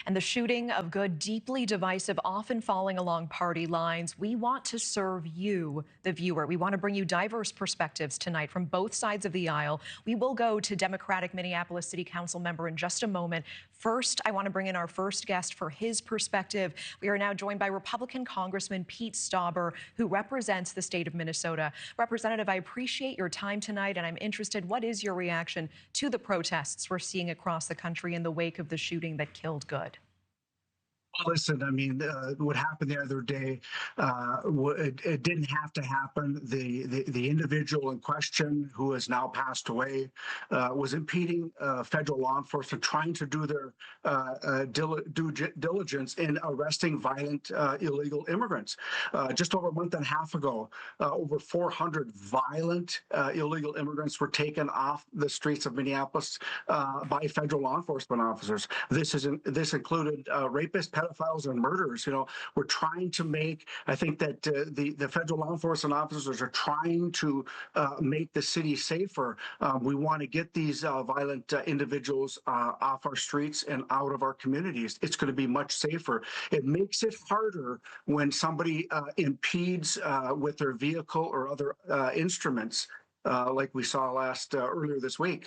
And the shooting of Good, deeply divisive, often falling along party lines. We want to serve you, the viewer. We want to bring you diverse perspectives tonight from both sides of the aisle. We will go to Democratic Minneapolis City Council member in just a moment. First, I want to bring in our first guest for his perspective. We are now joined by Republican Congressman Pete Stauber, who represents the state of Minnesota. Representative, I appreciate your time tonight, and I'm interested, what is your reaction to the protests we're seeing across the country in the wake of the shooting that killed Good? Listen, I mean, what happened the other day, it didn't have to happen. The individual in question, who has now passed away, was impeding federal law enforcement trying to do their due diligence in arresting violent illegal immigrants. Just over a month and a half ago, over 400 violent illegal immigrants were taken off the streets of Minneapolis by federal law enforcement officers. This included rapists, pedophiles, and murderers. You know, we're trying to make, I think that the federal law enforcement officers are trying to make the city safer. We want to get these violent individuals off our streets and out of our communities. It's going to be much safer. It makes it harder when somebody impedes with their vehicle or other instruments, like we saw earlier this week.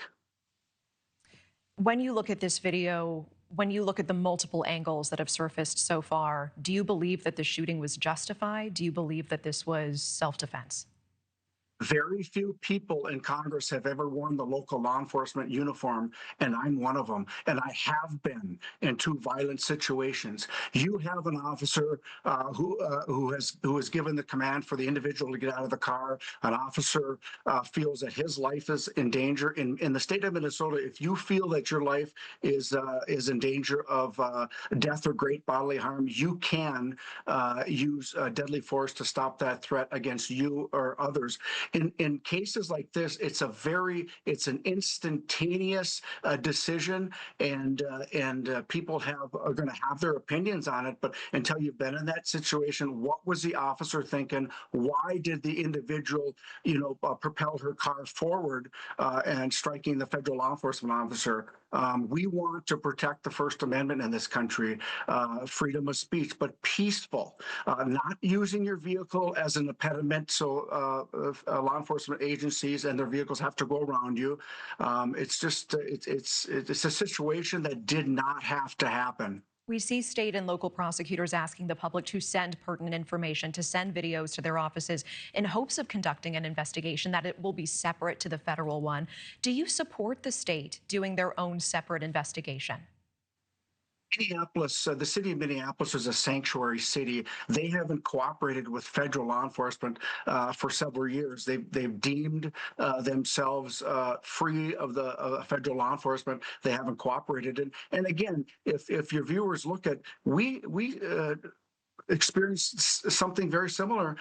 When you look at this video, when you look at the multiple angles that have surfaced so far, do you believe that the shooting was justified? Do you believe that this was self-defense? Very few people in Congress have ever worn the local law enforcement uniform, and I'm one of them. And I have been in two violent situations. You have an officer who has given the command for the individual to get out of the car. An officer feels that his life is in danger. In the state of Minnesota, if you feel that your life is in danger of death or great bodily harm, you can use deadly force to stop that threat against you or others. In cases like this, it's an instantaneous decision, and people are going to have their opinions on it. But until you've been in that situation, what was the officer thinking? Why did the individual, propel her car forward and striking the federal law enforcement officer? We want to protect the First Amendment in this country, freedom of speech, but peaceful, not using your vehicle as an impediment so law enforcement agencies and their vehicles have to go around you. It's a situation that did not have to happen. We see state and local prosecutors asking the public to send pertinent information, to send videos to their offices in hopes of conducting an investigation, that it will be separate to the federal one. Do you support the state doing their own separate investigation? Minneapolis, the city of Minneapolis is a sanctuary city. They haven't cooperated with federal law enforcement for several years. They've deemed themselves free of the federal law enforcement. They haven't cooperated. And again, if your viewers look at, we experienced something very similar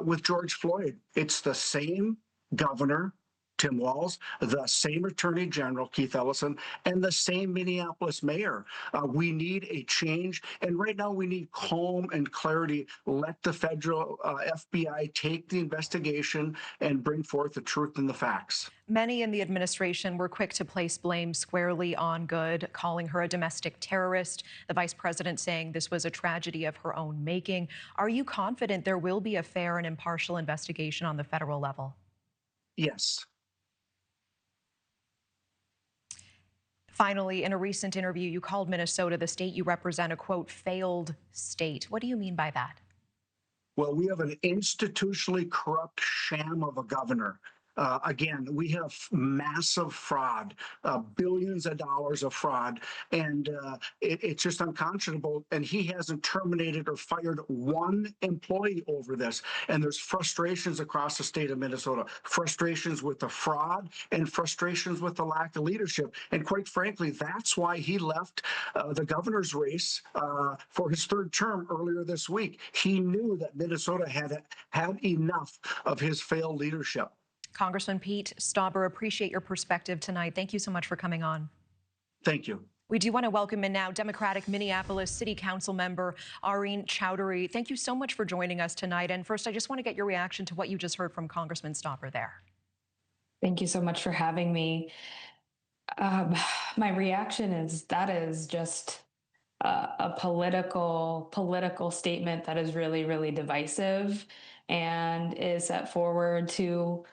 with George Floyd. It's the same governor, Tim Walz, the same Attorney General, Keith Ellison, and the same Minneapolis mayor. We need a change, and right now we need calm and clarity. Let the federal FBI take the investigation and bring forth the truth and the facts. Many in the administration were quick to place blame squarely on Good, calling her a domestic terrorist. The vice president saying this was a tragedy of her own making. Are you confident there will be a fair and impartial investigation on the federal level? Yes. Finally, in a recent interview, you called Minnesota, the state you represent, a, quote, failed state. What do you mean by that? Well, we have an institutionally corrupt sham of a governor. Again, we have massive fraud, billions of dollars of fraud, and it's just unconscionable. And he hasn't terminated or fired one employee over this. And there's frustrations across the state of Minnesota, frustrations with the fraud and frustrations with the lack of leadership. And quite frankly, that's why he left the governor's race for his third term earlier this week. He knew that Minnesota had enough of his failed leadership. Congressman Pete Stauber, appreciate your perspective tonight. Thank you so much for coming on. Thank you. We do want to welcome in now Democratic Minneapolis City Council member Aurin Chowdhury. Thank you so much for joining us tonight. And first, I just want to get your reaction to what you just heard from Congressman Stauber there. Thank you so much for having me. My reaction is that is just a political statement that is really, really divisive and is set forward to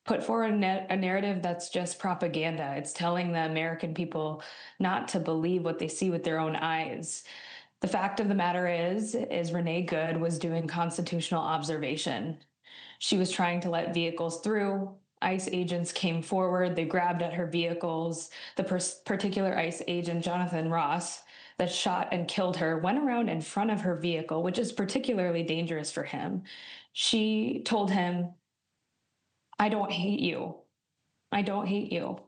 put forward a narrative that's just propaganda. It's telling the American people not to believe what they see with their own eyes. The fact of the matter is Renee Good was doing constitutional observation. She was trying to let vehicles through. ICE agents came forward. They grabbed at her vehicles. The particular ICE agent, Jonathan Ross, that shot and killed her, went around in front of her vehicle, which is particularly dangerous for him. She told him, "I don't hate you. I don't hate you."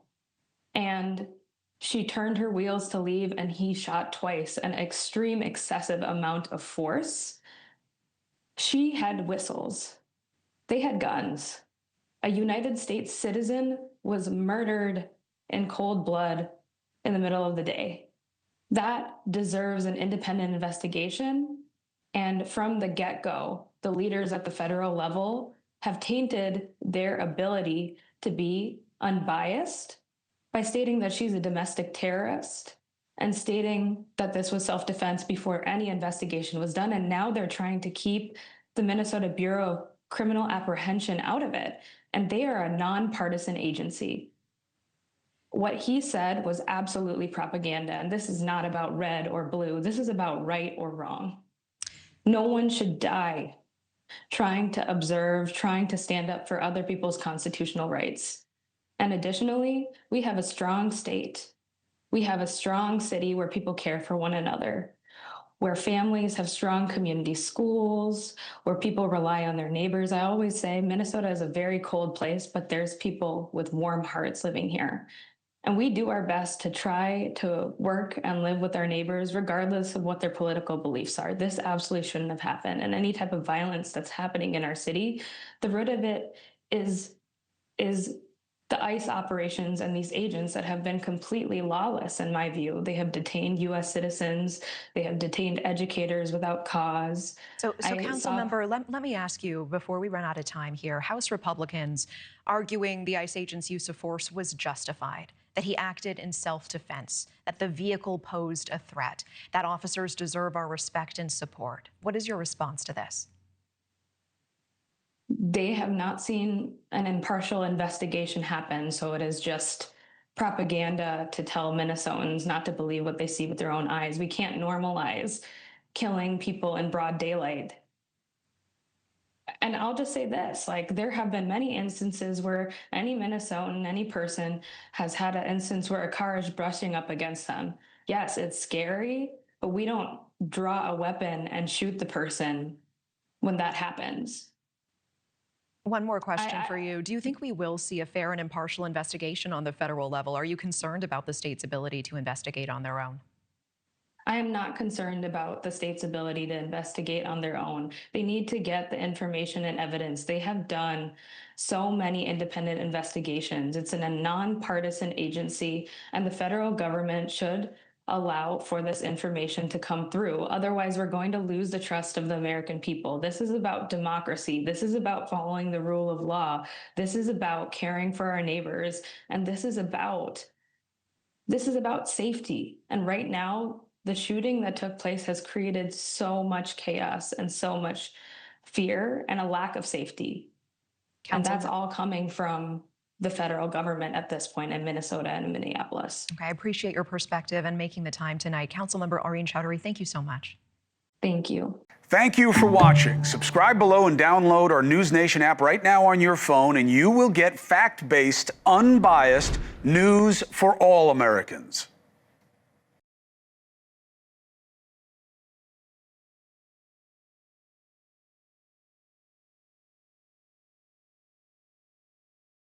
And she turned her wheels to leave, and he shot twice, an extreme, excessive amount of force. She had whistles. They had guns. A United States citizen was murdered in cold blood in the middle of the day. That deserves an independent investigation. And from the get-go, the leaders at the federal level have tainted their ability to be unbiased by stating that she's a domestic terrorist and stating that this was self-defense before any investigation was done. And now they're trying to keep the Minnesota Bureau of Criminal Apprehension out of it. And they are a nonpartisan agency. What he said was absolutely propaganda. And this is not about red or blue. This is about right or wrong. No one should die trying to observe, trying to stand up for other people's constitutional rights. And additionally, we have a strong state. We have a strong city where people care for one another, where families have strong community schools, where people rely on their neighbors. I always say Minnesota is a very cold place, but there's people with warm hearts living here. And we do our best to try to work and live with our neighbors, regardless of what their political beliefs are. This absolutely shouldn't have happened. And any type of violence that's happening in our city, the root of it is the ICE operations and these agents that have been completely lawless, in my view. They have detained U.S. citizens. They have detained educators without cause. So Councilmember, let me ask you, before we run out of time here, House Republicans arguing the ICE agent's use of force was justified, that he acted in self-defense, that the vehicle posed a threat, that officers deserve our respect and support. What is your response to this? They have not seen an impartial investigation happen, so it is just propaganda to tell Minnesotans not to believe what they see with their own eyes. We can't normalize killing people in broad daylight. And I'll just say this, like, there have been many instances where any Minnesotan, any person has had an instance where a car is brushing up against them. Yes, it's scary, but we don't draw a weapon and shoot the person when that happens. One more question for you. Do you think we will see a fair and impartial investigation on the federal level? Are you concerned about the state's ability to investigate on their own? I am not concerned about the state's ability to investigate on their own. They need to get the information and evidence. They have done so many independent investigations. It's in a nonpartisan agency, and the federal government should allow for this information to come through. Otherwise, we're going to lose the trust of the American people. This is about democracy. This is about following the rule of law. This is about caring for our neighbors. And this is about safety. And right now, the shooting that took place has created so much chaos and so much fear and a lack of safety. And that's all coming from the federal government at this point in Minnesota and in Minneapolis. Okay, I appreciate your perspective and making the time tonight. Councilmember Aurin Chowdhury, thank you so much. Thank you. Thank you for watching. Subscribe below and download our NewsNation app right now on your phone, and you will get fact-based, unbiased news for all Americans.